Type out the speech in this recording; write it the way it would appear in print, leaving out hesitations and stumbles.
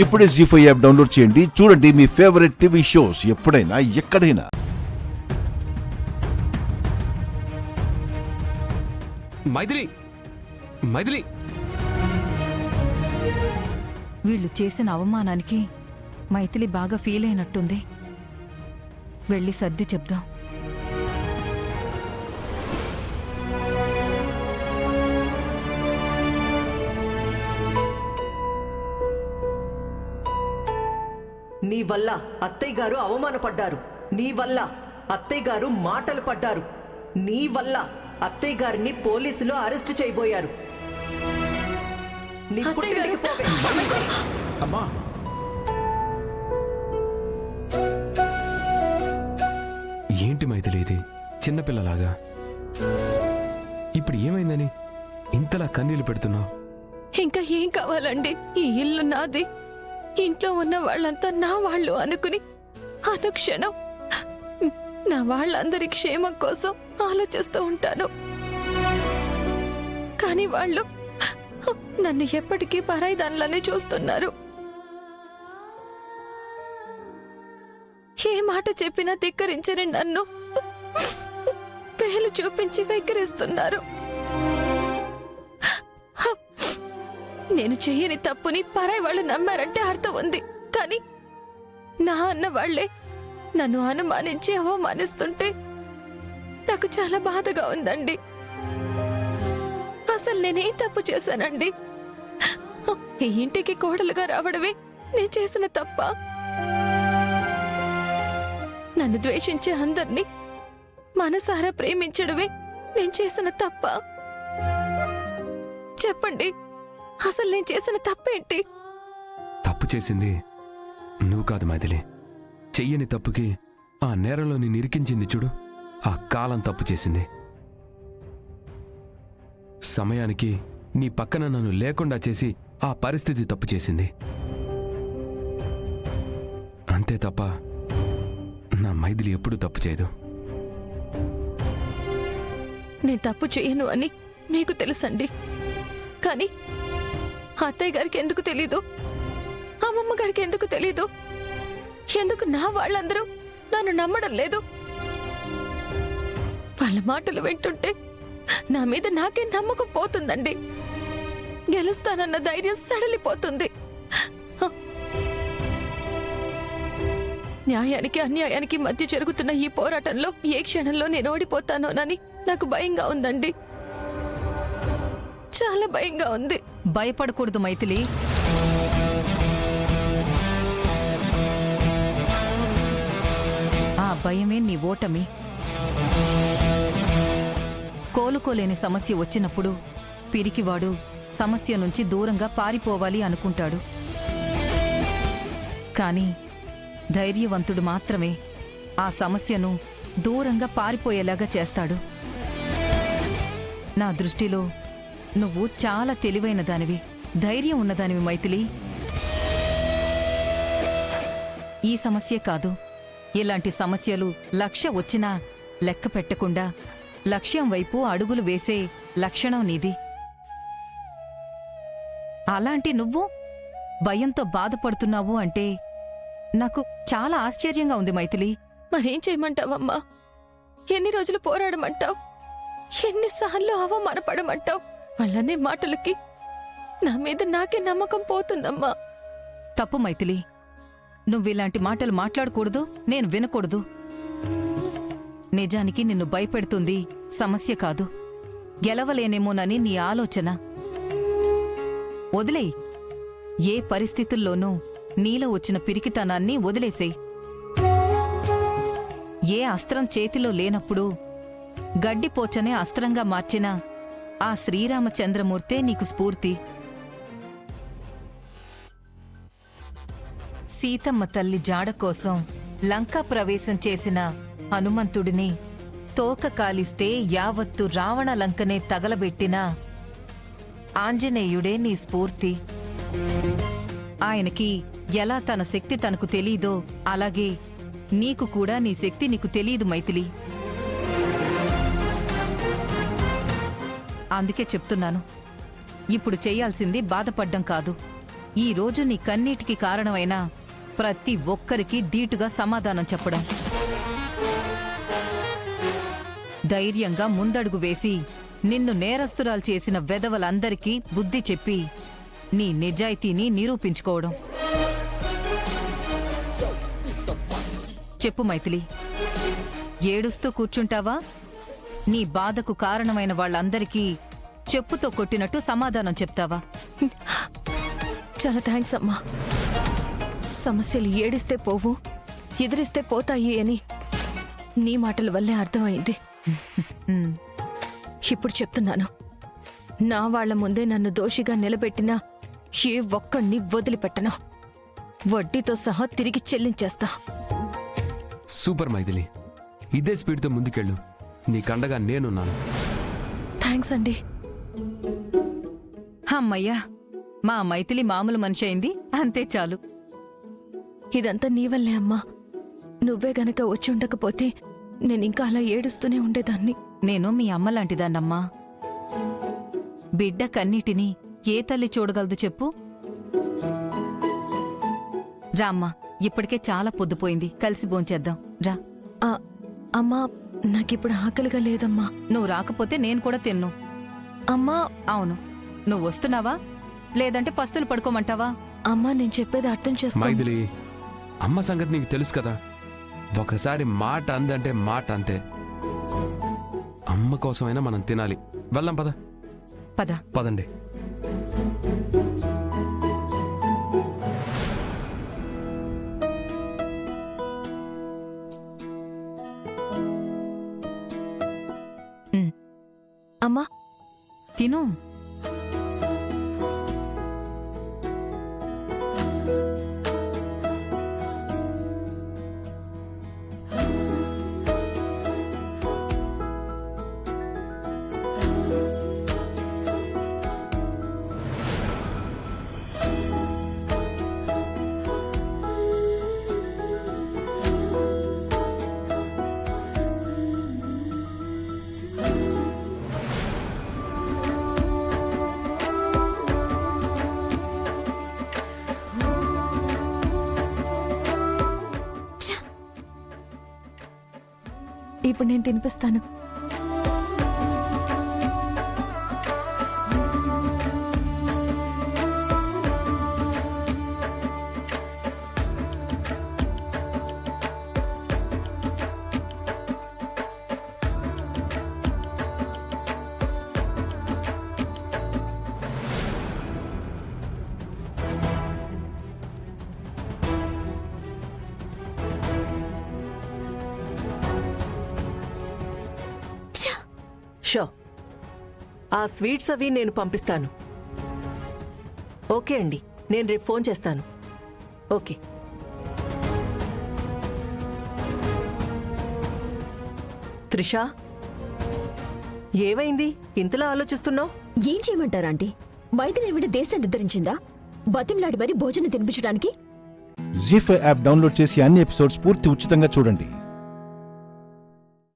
ఇప్పుడే జీ5 app download చేయండి. చూడండి మీ ఫేవరెట్ టీవీ షోస్ ఎప్పుడైనా ఎక్కడైనా. మైథిలి, మైథిలి, వీళ్ళు చేసిన అవమానానికి మైథిలి బాగా ఫీల్ అయినట్టుంది. వెళ్ళి సర్ది చెప్దాం. నీ వల్ల అత్తయ్య గారు అవమానపడ్డారు. నీ వల్ల అత్తయ్య గారు మాటలు పడ్డారు. నీ వల్ల అత్తయ్య గారిని పోలీసులు అరెస్ట్ చేయబోయారు. నీ పుట్టింటికి పోవే. అమ్మా, ఏంటి మైథిలి ఇది చిన్నపిల్లలాగా? ఇప్పుడు ఏమైందని ఇంతలా కన్నీళ్లు పెడుతున్నావు? ఇంకా ఏం కావాలండి? ఈ ఇల్లు నాది. ఇంట్లో ఉన్న వాళ్ళంతా నా వాళ్ళు అనుకుని అనుక్షణం నా వాళ్ళందరి క్షేమం కోసం ఆలోచిస్తూ ఉంటాను. కానీ వాళ్ళు నన్ను ఎప్పటికీ పరాయిదాన్లనే చూస్తున్నారు. ఏ మాట చెప్పినా ధిక్కరించని నన్ను పేలు చూపించి వెక్కిరిస్తున్నారు. నేను చెయ్యని తప్పుని పరాయి వాళ్ళు నమ్మారంటే అర్థం ఉంది. కానీ నా అన్న వాళ్లే నన్ను అనుమానించి అవమానిస్తుంటే నాకు చాలా బాధగా ఉందండి. అసలు నేనేం తప్పు చేశానండి? ఈ ఇంటికి కోడలుగా రావడమే నేను చేసిన తప్ప? నన్ను ద్వేషించే అందర్నీ మనసారా ప్రేమించడమే నేను చేసిన తప్ప? చెప్పండి, అసలు నేను చేసిన తప్పేంటి? తప్పు చేసింది నువ్వు కాదు మైథిలి. చెయ్యని తప్పుకి ఆ నేరంలో నిన్ను ఇరికించింది చూడు, ఆ కాలం తప్పు చేసింది. సమయానికి నీ పక్కన నన్ను లేకుండా చేసి ఆ పరిస్థితి తప్పు చేసింది. అంతే తప్ప నా మైథిలి ఎప్పుడూ తప్పు చేయదు. నేను తప్పు చేయను అని మీకు తెలుసండి. కానీ అత్తయ్య గారికి ఎందుకు తెలీదు? అమ్మమ్మ గారికి ఎందుకు తెలీదు? ఎందుకు నా వాళ్ళందరూ నన్ను నమ్మడం లేదు? వాళ్ళ మాటలు వింటుంటే నా మీద నాకే నమ్మకం పోతుందండి. గెలుస్తానన్న ధైర్యం సడలిపోతుంది. న్యాయానికి అన్యాయానికి మధ్య జరుగుతున్న ఈ పోరాటంలో ఏ క్షణంలో నేను ఓడిపోతానోనని నాకు భయంగా ఉందండి. చాలా భయంగా ఉంది. భయపడకూడదు మైథిలి. ఆ భయమే నీ ఓటమి. కోలుకోలేని సమస్య వచ్చినప్పుడు పిరికివాడు సమస్య నుంచి దూరంగా పారిపోవాలి అనుకుంటాడు. కాని ధైర్యవంతుడు మాత్రమే ఆ సమస్యను దూరంగా పారిపోయేలాగా చేస్తాడు. నా దృష్టిలో నువ్వు చాలా తెలివైన దానివి, ధైర్యం ఉన్నదానివి మైథిలి. ఈ సమస్య కాదు, ఇలాంటి సమస్యలు 1,00,000 వచ్చినా లెక్క పెట్టకుండా లక్ష్యం వైపు అడుగులు వేసే లక్షణం నీది. అలాంటి నువ్వు భయంతో బాధపడుతున్నావు అంటే నాకు చాలా ఆశ్చర్యంగా ఉంది మైథిలి. మరేం చేయమంటావమ్మా? ఎన్ని రోజులు పోరాడమంటావు? ఎన్నిసార్లు అవమానపడమంటావు? వాళ్ళనే మాటలకి నా మీద నాకే నమ్మకం పోతుందమ్మా. తప్పు మైథిలి. నువ్విలాంటి మాటలు మాట్లాడకూడదు, నేను వినకూడదు. నిజానికి నిన్ను భయపెడుతుంది సమస్య కాదు, గెలవలేనేమోనని నీ ఆలోచన. వదిలేయ్. ఏ పరిస్థితుల్లోనూ నీలో వచ్చిన పిరికితనాన్ని వదిలేసేయ్. ఏ అస్త్రం చేతిలో లేనప్పుడు గడ్డిపోచనే అస్త్రంగా మార్చిన ఆ శ్రీరామచంద్రమూర్తే నీకు స్ఫూర్తి. సీతమ్మ తల్లి జాడ కోసం లంకా ప్రవేశం చేసిన హనుమంతుడిని తోక కాలిస్తే యావత్తు రావణ లంకనే తగలబెట్టిన ఆంజనేయుడే నీ స్ఫూర్తి. ఆయనకి ఎలా తన శక్తి తనకు తెలీదో అలాగే నీకు కూడా నీ శక్తి నీకు తెలీదు మైథిలి. అందుకే చెప్తున్నాను, ఇప్పుడు చెయ్యాల్సింది బాధపడ్డం కాదు, ఈ రోజు నీ కన్నీటికి కారణమైన ప్రతి ఒక్కరికి ధీటుగా సమాధానం చెప్పడం. ధైర్యంగా ముందడుగు వేసి నిన్ను నేరస్తురాలు చేసిన వెధవలందరికీ బుద్ధి చెప్పి నీ నిజాయితీని నిరూపించుకోవడం. చెప్పు మైథిలి, ఏడుస్తూ కూర్చుంటావా? నీ బాధకు కారణమైన వాళ్ళందరికీ చెప్పుతో కొట్టినట్టు సమాధానం చెప్తావా? చాలా థ్యాంక్స్ అమ్మా. సమస్యలు ఏడిస్తే పోవు, ఎదిరిస్తే పోతాయి అని నీ మాటల వల్లే అర్థమైంది. ఉమ్, ఇప్పుడు చెప్తున్నాను, నా వాళ్ల ముందే నన్ను దోషిగా నిలబెట్టినా ఏ ఒక్కడిని వదిలిపెట్టను. వడ్డీతో సహా తిరిగి చెల్లించేస్తా. సూపర్ మైథిలి, ఇదే స్పీడ్తో ముందుకెళ్ళు. నీకండగా నేనున్నాను. థ్యాంక్స్ అండి. అమ్మయ్యా, మా మైథిలి మామూలు మనిషి అయింది, అంతే చాలు. ఇదంతా నీ వల్లే అమ్మా. నువ్వే గనక వచ్చి ఉండకపోతే నేనింకా అలా ఏడుస్తూనే ఉండేదాన్ని. నేను మీ అమ్మలాంటిదాన్నమ్మా. బిడ్డ కన్నీటిని ఏ తల్లి చూడగలదు చెప్పు? రామ్మా, ఇప్పటికే చాలా పొద్దుపోయింది, కలిసి భోంచేద్దాం రా. ఆ, అమ్మా నాకిప్పుడు ఆకలిగా లేదమ్మా. నువ్వు రాకపోతే నేను కూడా తిన్ను. అమ్మా. అవును, నువ్వు వస్తున్నావా లేదంటే పస్తులు పడుకోమంటావా? అమ్మా నేను చెప్పేది అర్థం చేసుకో. మైథిలి, అమ్మ సంగతి నీకు తెలుసు కదా. ఒకసారి మాట అందంటే మాట అంతే. అమ్మ కోసమైనా మనం తినాలి. వెళ్దాం పద. పద. పదండి. అమ్మా తిను. ఇప్పుడు నేను తినిపిస్తాను. షో, ఆ స్వీట్స్ అవి నేను పంపిస్తాను. ఓకే అండి, నేను రేపు ఫోన్ చేస్తాను. ఓకే. త్రిషా, ఏమైంది ఇంతలా ఆలోచిస్తున్నావు? ఏం చేయమంటారా ఆంటీ? మైథిలి ఏమిటి దేశాన్ని ఉద్ధరించిందా? బతిమలాడి మరీ భోజనం తినిపించడానికి? జీ5 యాప్ డౌన్లోడ్ చేసి అన్ని ఎపిసోడ్స్ పూర్తి ఉచితంగా చూడండి.